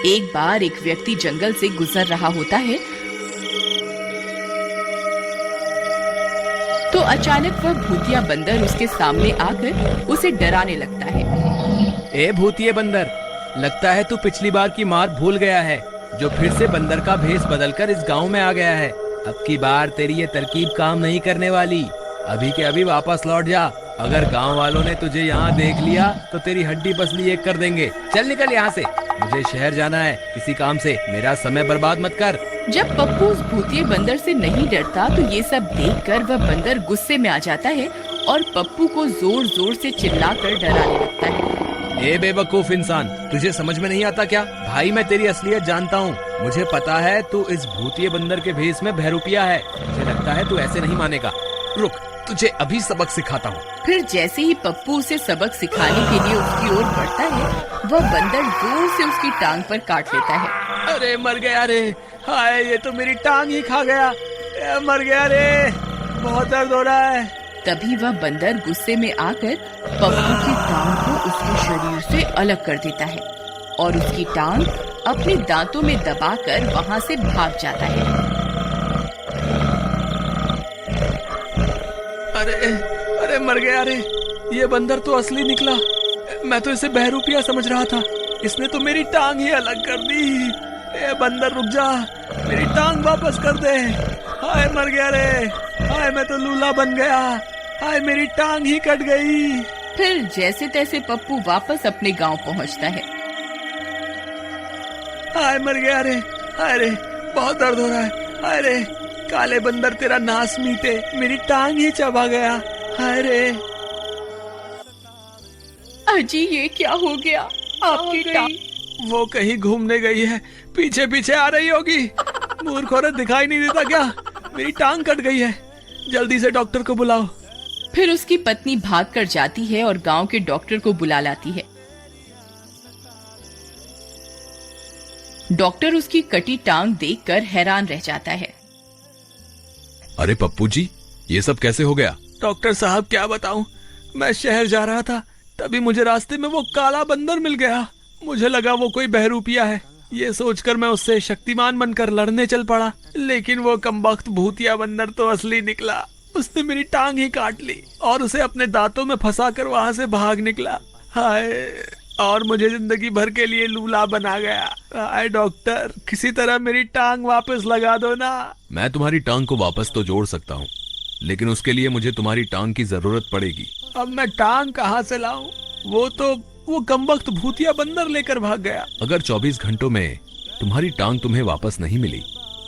एक बार एक व्यक्ति जंगल से गुजर रहा होता है तो अचानक वह भूतिया बंदर उसके सामने आकर उसे डराने लगता है। ए भूतिये बंदर, लगता है तू पिछली बार की मार भूल गया है, जो फिर से बंदर का भेष बदलकर इस गांव में आ गया है। अब की बार तेरी ये तरकीब काम नहीं करने वाली। अभी के अभी वापस लौट जा। अगर गांव वालों ने तुझे यहाँ देख लिया तो तेरी हड्डी पसली एक कर देंगे। चल निकल यहाँ से, मुझे शहर जाना है किसी काम से। मेरा समय बर्बाद मत कर। जब पप्पू उस भूतिये बंदर से नहीं डरता तो ये सब देखकर वह बंदर गुस्से में आ जाता है और पप्पू को जोर जोर से चिल्लाकर डराने लगता है। ए बेवकूफ इंसान, तुझे समझ में नहीं आता क्या? भाई मैं तेरी असलियत जानता हूँ। मुझे पता है तू इस भूतिये बंदर के भेष में बहरूपिया है। मुझे लगता है तू ऐसे नहीं मानेगा। रुक, तुझे अभी सबक सिखाता हूँ। फिर जैसे ही पप्पू उसे सबक सिखाने के लिए उसकी ओर बढ़ता है, वह बंदर जोर से उसकी टांग पर काट लेता है। अरे मर गया रे, हाय ये तो मेरी टांग ही खा गया। मर गया रे, बहुत दर्द हो रहा है। तभी वह बंदर गुस्से में आकर पप्पू की टांग को उसके शरीर से अलग कर देता है और उसकी टांग अपने दांतों में दबाकर वहां से भाग जाता है। अरे मर गया रे, ये बंदर तो असली निकला। मैं तो इसे बहरूपिया समझ रहा था। इसने तो मेरी टांग ही अलग कर दी। ए बंदर रुक जा, मेरी टांग वापस कर दे। हाय मर गया रे, हाय मैं तो लूला बन गया। हाय मेरी टांग ही कट गई। फिर जैसे तैसे पप्पू वापस अपने गांव पहुंचता है। हाय मर गया रे, हाय रे बहुत दर्द हो रहा है। हाय रे काले बंदर तेरा नाश मीटे, मेरी टांग ही चबा गया। हाय रे। अजी ये क्या हो गया? आपकी टांग वो कहीं घूमने गई है, पीछे पीछे आ रही होगी। मूर्ख औरत, दिखाई नहीं देता क्या? मेरी टांग कट गई है, जल्दी से डॉक्टर को बुलाओ। फिर उसकी पत्नी भागकर जाती है और गांव के डॉक्टर को बुला लाती है। डॉक्टर उसकी कटी टांग देखकर हैरान रह जाता है। अरे पप्पू जी, ये सब कैसे हो गया? डॉक्टर साहब क्या बताऊं, मैं शहर जा रहा था, तभी मुझे रास्ते में वो काला बंदर मिल गया। मुझे लगा वो कोई बहरूपिया है। ये सोचकर मैं उससे शक्तिमान बनकर लड़ने चल पड़ा, लेकिन वो कमबख्त भूतिया बंदर तो असली निकला। उसने मेरी टांग ही काट ली और उसे अपने दांतों में फंसाकर वहां से भाग निकला। हाय, और मुझे जिंदगी भर के लिए लूला बना गया। हाय डॉक्टर, किसी तरह मेरी टांग वापस लगा दो ना। मैं तुम्हारी टांग को वापस तो जोड़ सकता हूँ, लेकिन उसके लिए मुझे तुम्हारी टांग की जरूरत पड़ेगी। अब मैं टांग कहाँ से लाऊं? वो कमबख्त भूतिया बंदर लेकर भाग गया। अगर 24 घंटों में तुम्हारी टांग तुम्हें वापस नहीं मिली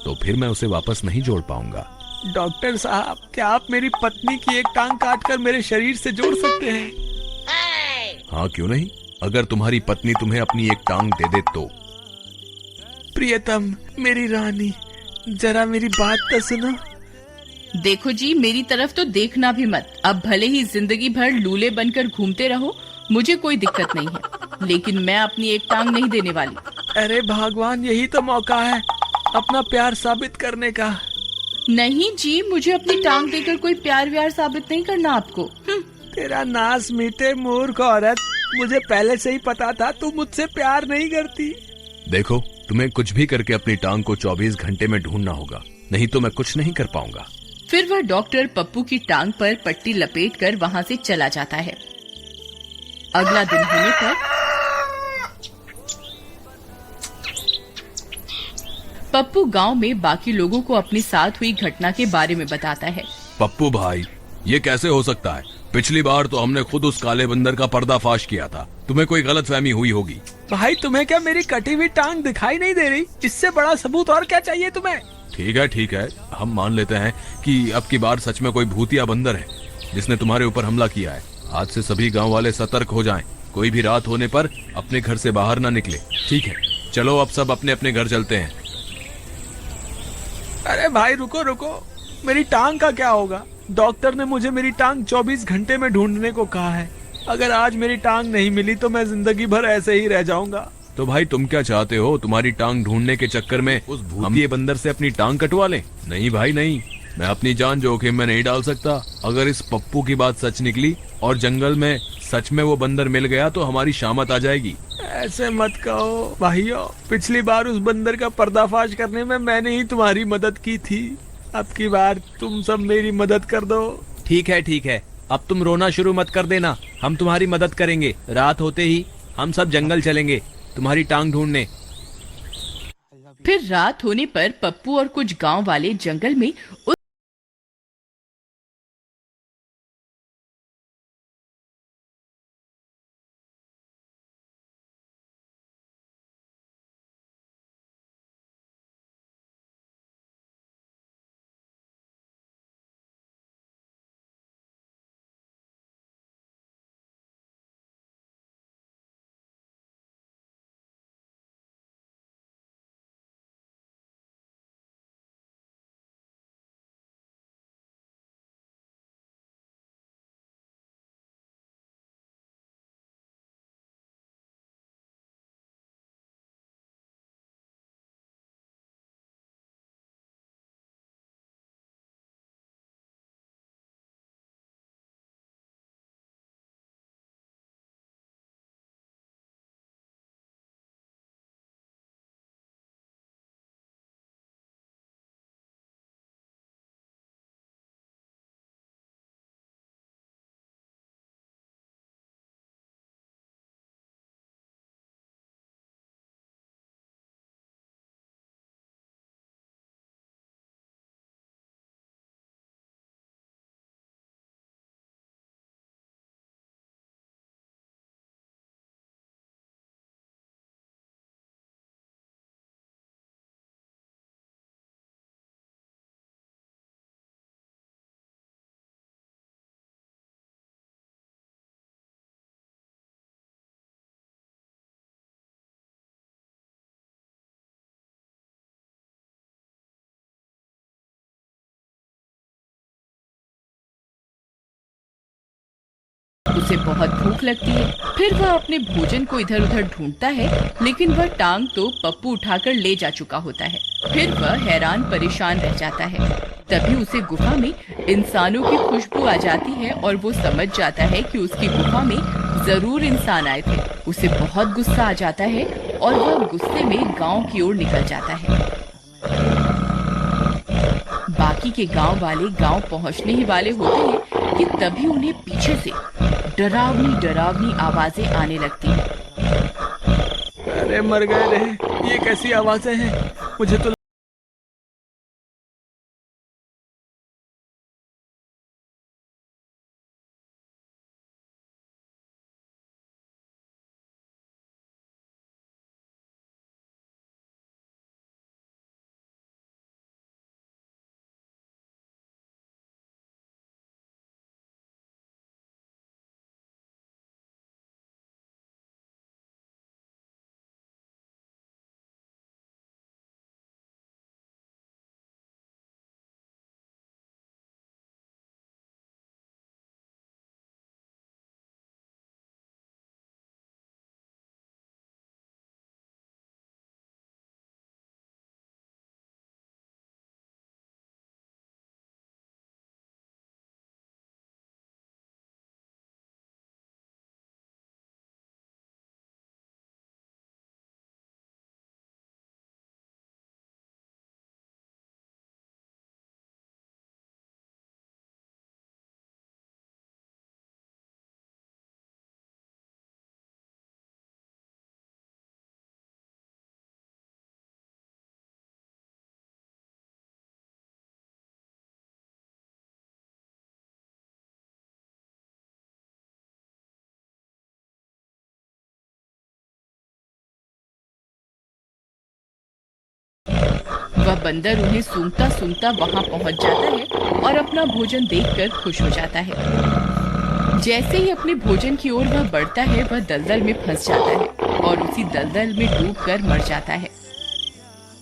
तो फिर मैं उसे वापस नहीं जोड़ पाऊंगा। डॉक्टर साहब, क्या आप मेरी पत्नी की एक टांग काटकर मेरे शरीर से जोड़ सकते हैं? हाँ क्यों नहीं, अगर तुम्हारी पत्नी तुम्हें अपनी एक टांग दे दे तो। प्रियतम, मेरी रानी, जरा मेरी बात तो सुनो। देखो जी, मेरी तरफ तो देखना भी मत। अब भले ही जिंदगी भर लूले बनकर घूमते रहो, मुझे कोई दिक्कत नहीं है, लेकिन मैं अपनी एक टांग नहीं देने वाली। अरे भगवान, यही तो मौका है अपना प्यार साबित करने का। नहीं जी, मुझे अपनी टांग देकर कोई प्यार व्यार साबित नहीं करना आपको। तेरा नाश मीटे मूर्ख औरत, मुझे पहले से ही पता था तू मुझसे प्यार नहीं करती। देखो, तुम्हें कुछ भी करके अपनी टांग को 24 घंटे में ढूंढना होगा, नहीं तो मैं कुछ नहीं कर पाऊंगा। फिर वह डॉक्टर पप्पू की टांग पर पट्टी लपेटकर वहां से चला जाता है। अगला दिन होने पर पप्पू गांव में बाकी लोगों को अपने साथ हुई घटना के बारे में बताता है। पप्पू भाई, ये कैसे हो सकता है? पिछली बार तो हमने खुद उस काले बंदर का पर्दाफाश किया था। तुम्हें कोई गलतफहमी हुई होगी। भाई, तुम्हें क्या मेरी कटी हुई टांग दिखाई नहीं दे रही? इससे बड़ा सबूत और क्या चाहिए तुम्हें? ठीक है, हम मान लेते हैं कि अब की बार सच में कोई भूतिया बंदर है जिसने तुम्हारे ऊपर हमला किया है। आज से सभी गांव वाले सतर्क हो जाएं। कोई भी रात होने पर अपने घर से बाहर ना निकले। ठीक है, चलो अब सब अपने अपने घर चलते हैं। अरे भाई रुको, मेरी टांग का क्या होगा? डॉक्टर ने मुझे मेरी टांग 24 घंटे में ढूंढने को कहा है। अगर आज मेरी टांग नहीं मिली तो मैं जिंदगी भर ऐसे ही रह जाऊंगा। तो भाई तुम क्या चाहते हो? तुम्हारी टांग ढूंढने के चक्कर में उस भूतिये बंदर से अपनी टांग कटवा लें? नहीं भाई नहीं, मैं अपनी जान जोखिम में नहीं डाल सकता। अगर इस पप्पू की बात सच निकली और जंगल में सच में वो बंदर मिल गया तो हमारी शामत आ जाएगी। ऐसे मत कहो भाइयों, पिछली बार उस बंदर का पर्दाफाश करने में मैंने ही तुम्हारी मदद की थी। अब की बार तुम सब मेरी मदद कर दो। ठीक है, अब तुम रोना शुरू मत कर देना, हम तुम्हारी मदद करेंगे। रात होते ही हम सब जंगल चलेंगे तुम्हारी टांग ढूंढने। फिर रात होने पर पप्पू और कुछ गांव वाले जंगल में उसे बहुत भूख लगती है। फिर वह अपने भोजन को इधर उधर ढूंढता है, लेकिन वह टांग तो पप्पू उठाकर ले जा चुका होता है। फिर वह हैरान परेशान रह जाता है। तभी उसे गुफा में इंसानों की खुशबू आ जाती है और वो समझ जाता है कि उसकी गुफा में जरूर इंसान आए थे। उसे बहुत गुस्सा आ जाता है और वह गुस्से में गांव की ओर निकल जाता है। बाकी के गांव वाले गांव पहुंचने ही वाले होते हैं कि तभी उन्हें पीछे से डरावनी आवाजें आने लगती हैं। अरे मर गए रे, ये कैसी आवाजें हैं? मुझे तो वह बंदर उन्हें सूंघता सूंघता वहां पहुंच जाता है और अपना भोजन देखकर खुश हो जाता है। जैसे ही अपने भोजन की ओर वह बढ़ता है, वह दलदल में फंस जाता है और उसी दलदल में डूबकर मर जाता है।